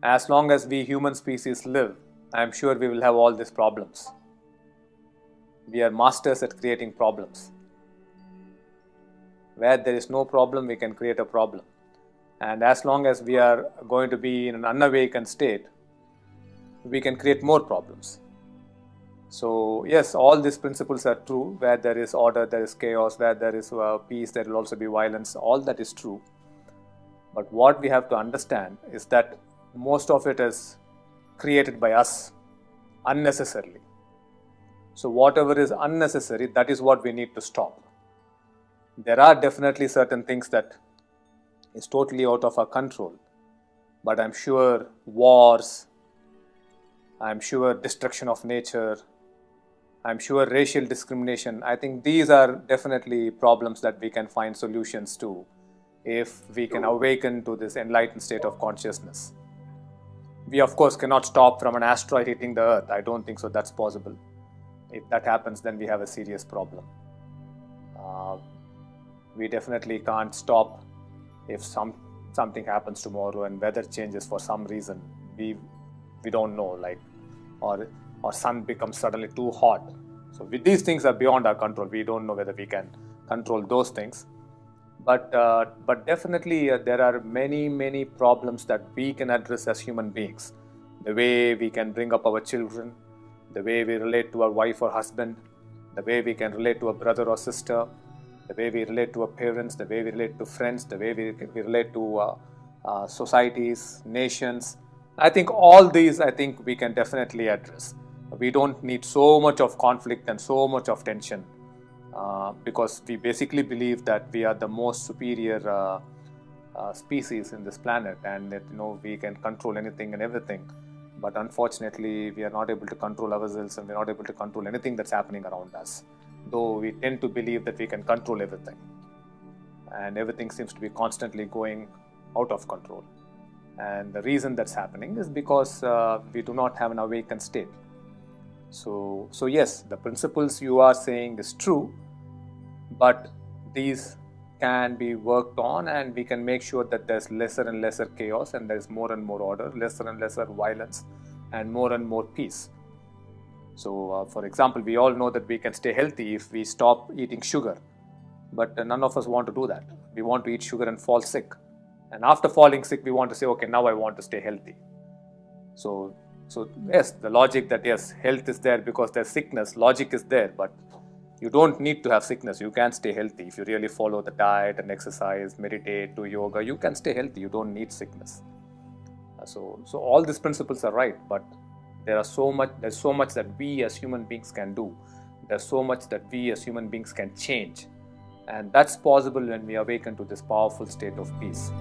As long as we human species live, I am sure we will have all these problems. We are masters at creating problems. Where there is no problem, we can create a problem. And as long as we are going to be in an unawakened state, we can create more problems. So yes, all these principles are true. Where there is order, there is chaos. Where there is peace, there will also be violence. All that is true. But what we have to understand is that most of it is created by us unnecessarily. So whatever is unnecessary, that is what we need to stop. There are definitely certain things that is totally out of our control. But I'm sure wars, I'm sure destruction of nature, I'm sure racial discrimination, I think these are definitely problems that we can find solutions to if we can awaken to this enlightened state of consciousness. We of course cannot stop from an asteroid hitting the earth. I don't think so that's possible. If that happens, then we have a serious problem. We definitely can't stop if something happens tomorrow and weather changes for some reason. We don't know, like, or sun becomes suddenly too hot. So these things are beyond our control. We don't know whether we can control those things. But definitely there are many problems that we can address as human beings. The way we can bring up our children, the way we relate to our wife or husband, the way we can relate to a brother or sister, the way we relate to our parents, the way we relate to friends, the way we relate to societies, nations. I think all these, we can definitely address. We don't need so much of conflict and so much of tension because we basically believe that we are the most superior species in this planet, and that we can control anything and everything. But unfortunately, we are not able to control ourselves, and we are not able to control anything that's happening around us. Though we tend to believe that we can control everything, and everything seems to be constantly going out of control. And the reason that's happening is because we do not have an awakened state. So yes, the principles you are saying is true, but these can be worked on, and we can make sure that there's lesser and lesser chaos, and there's more and more order, lesser and lesser violence, and more peace. So for example, we all know that we can stay healthy if we stop eating sugar, but none of us want to do that. We want to eat sugar and fall sick, and after falling sick we want to say, okay, now I want to stay healthy. So yes, the logic that yes, health is there because there's sickness, logic is there, but you don't need to have sickness. You can stay healthy if you really follow the diet and exercise, meditate, do yoga. You can stay healthy. You don't need sickness. So all these principles are right, but there's so much that we as human beings can do. There's so much that we as human beings can change, and that's possible when we awaken to this powerful state of peace.